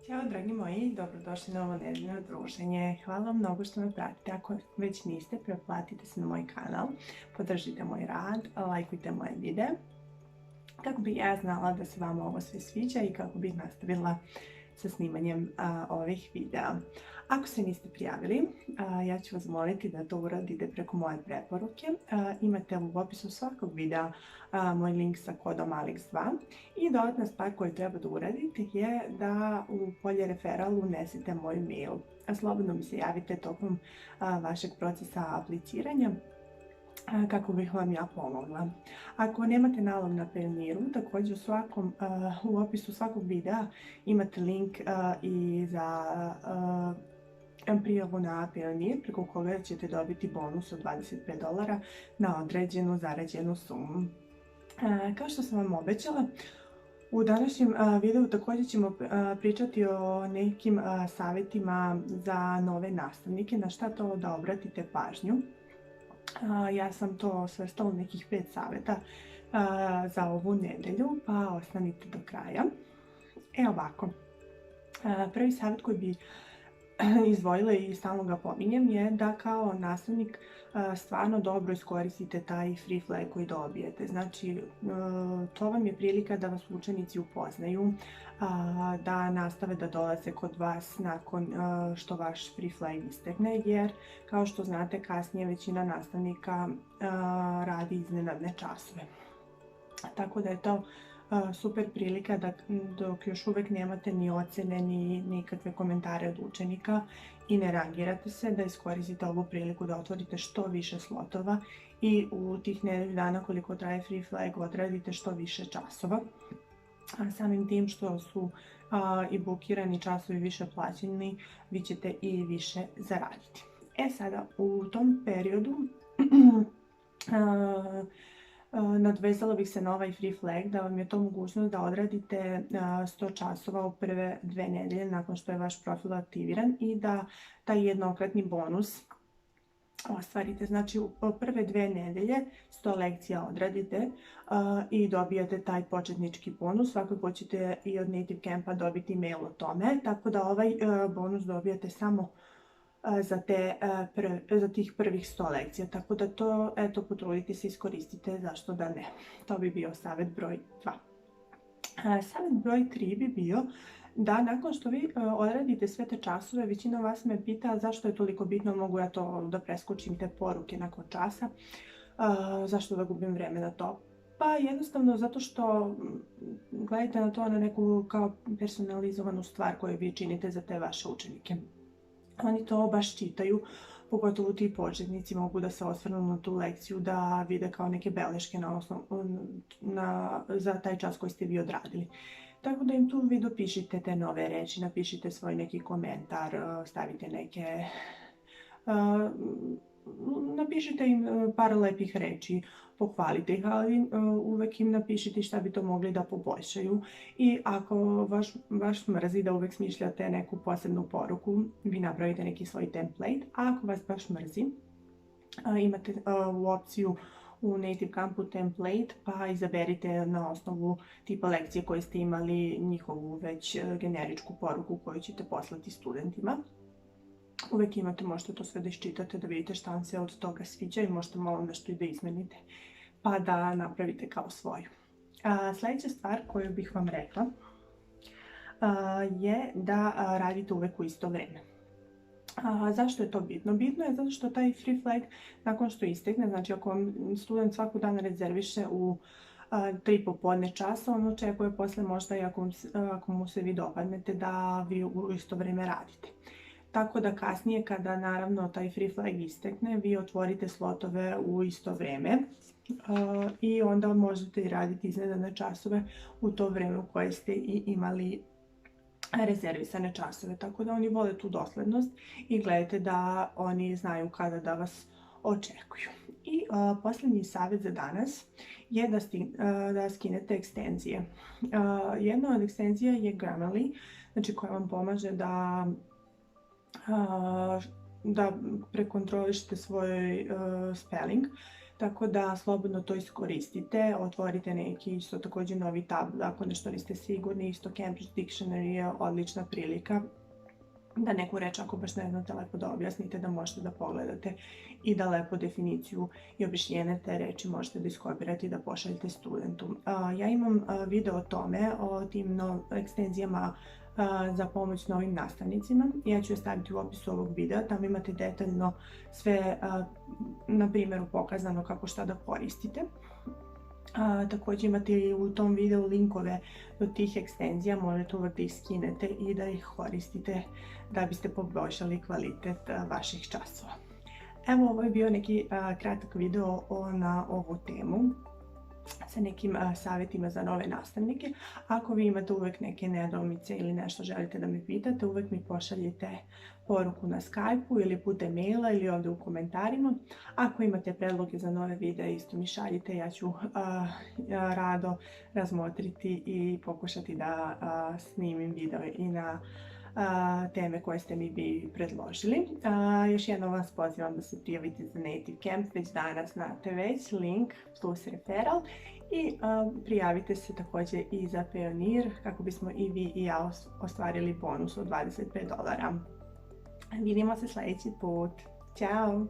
Ćao dragi moji, dobrodošli na ovo nedeljno druženje. Hvala vam mnogo što me pratite. Ako već niste, pretplatite se na moj kanal, podržite moj rad, lajkujte moje videe kako bi ja znala da se vama ovo sve sviđa i kako bih nastavila sa snimanjem ovih videa. Ako se niste prijavili, ja ću vas moliti da to uradite preko moje preporuke. Imate u opisu svakog videa moj link sa kodom ALEX2 i dodatna stvar koju treba da uradite je da u polje referral unesete moj mail. Slobodno mi se javite tokom vašeg procesa apliciranja kako bih vam ja pomogla. Ako nemate nalog na Payoneeru, također u opisu svakog videa imate link i za prijavu na Payoneer preko koga ćete dobiti bonus od $25 na određenu zarađenu sumu. Kao što sam vam obećala, u današnjem videu također ćemo pričati o nekim savjetima za nove nastavnike, na šta to da obratite pažnju. Ja sam to svrstala u nekih 5 savjeta za ovu nedelju, pa ostanite do kraja. Ovako, prvi savjet koji bi izdvojila i stalno ga pominjem je da kao nastavnik stvarno dobro iskoristite taj free flag koji dobijete. Znači, to vam je prilika da vas učenici upoznaju, da nastave da dolaze kod vas nakon što vaš free flag istekne, jer kao što znate kasnije većina nastavnika radi iznenadne časove. Tako da je to super prilika da dok još uvijek nemate ni ocjene ni nikakve komentare od učenika i ne rangirate se, da iskoristite ovu priliku da otvorite što više slotova i u tih nedelju dana koliko traje free flag odradite što više časova. Samim tim što su i bukirani časovi više plaćeni, vi ćete i više zaraditi. Sada u tom periodu nadvezala bih se na ovaj free flag da vam je to mogućnost da odradite 100 časova u prve 2 nedelje nakon što je vaš profil aktiviran i da taj jednokratni bonus ostvarite. Znači u prve 2 nedelje 100 lekcija odradite i dobijate taj početnički bonus. Svakako ćete i od Native Campa dobiti mail o tome, tako da ovaj bonus dobijate samo za tih prvih 100 lekcija, tako da to, potrudite se, iskoristite, zašto da ne. To bi bio savjet broj 2. Savjet broj 3 bi bio da nakon što vi odradite sve te časove, većina vas me pita zašto je toliko bitno, mogu ja to da preskočim te poruke nakon časa, zašto da gubim vreme na to. Pa jednostavno zato što gledajte na to na neku kao personalizovanu stvar koju vi činite za te vaše učenike. Oni to baš čitaju, pogotovo ti početnici mogu da se osvrnu na tu lekciju, da vide kao neke beleške za taj čas koji ste vi odradili. Tako da im tu vi dopišite te nove reči, napišite svoj neki komentar, stavite neke... napišite im par lepih reči, pohvalite ih, ali uvek im napišite šta bi to mogli da poboljšaju. I ako vaš mrzi da uvek smišljate neku posebnu poruku, vi napravite neki svoj template, a ako vas baš mrzi, imate u opciju u Native Campu template, pa izaberite na osnovu tipa lekcije koje ste imali njihovu već generičku poruku koju ćete poslati studentima. Uvijek možete to sve da iščitate, da vidite šta vam se od toga sviđa i možete malo nešto i da izmenite, pa da napravite kao svoju. Sljedeća stvar koju bih vam rekla je da radite uvijek u isto vrijeme. Zašto je to bitno? Bitno je zato što taj free flag nakon što istekne, znači ako vam student svakog dana rezerviše u 3 popodne časa, on očekuje posle možda i ako mu se vi dopadnete da vi u isto vrijeme radite. Tako da kasnije kada naravno taj free flag istekne, vi otvorite slotove u isto vrijeme i onda možete i raditi iznenadne časove u to vrijeme u koje ste i imali rezervisane časove. Tako da oni vole tu doslednost i gledajte da oni znaju kada da vas očekuju. I posljednji savjet za danas je da skinete ekstenzije. Jedna od ekstenzija je Grammarly, znači koja vam pomaže da prekontrolišete svoj spelling. tako da slobodno to iskoristite, otvorite neki isto također novi tab ako nešto niste sigurni, isto Cambridge Dictionary je odlična prilika da neku reč ako baš ne znate lepo da objasnite, da možete da pogledate i da lepo definiciju i objašnjenje te reči možete da iskopirate i da pošaljete studentu. Ja imam video o tome, o tim ekstenzijama za pomoć novim nastavnicima. Ja ću je staviti u opisu ovog videa, tamo imate detaljno sve na primjeru pokazano kako šta da koristite. Također imate i u tom videu linkove do tih ekstenzija, možete uvijek da ih skinete i da ih koristite da biste poboljšali kvalitet vaših časova. Evo, ovo je bio neki kratak video na ovu temu sa nekim savjetima za nove nastavnike. Ako vi imate uvijek neke nedoumice ili nešto želite da me pitate, uvijek mi pošaljite poruku na Skype-u ili putem maila ili ovdje u komentarima. Ako imate predloge za nove videe, isto mi šaljite, ja ću rado razmotriti i pokušati da snimim video i na teme koje ste mi bi predložili. Još jednom vas pozivam da se prijavite za Native Camp, već danas znate već, link plus referral, i prijavite se također i za Pionir kako bismo i vi i ja ostvarili bonus od $25. Vidimo se sljedeći put. Ćao!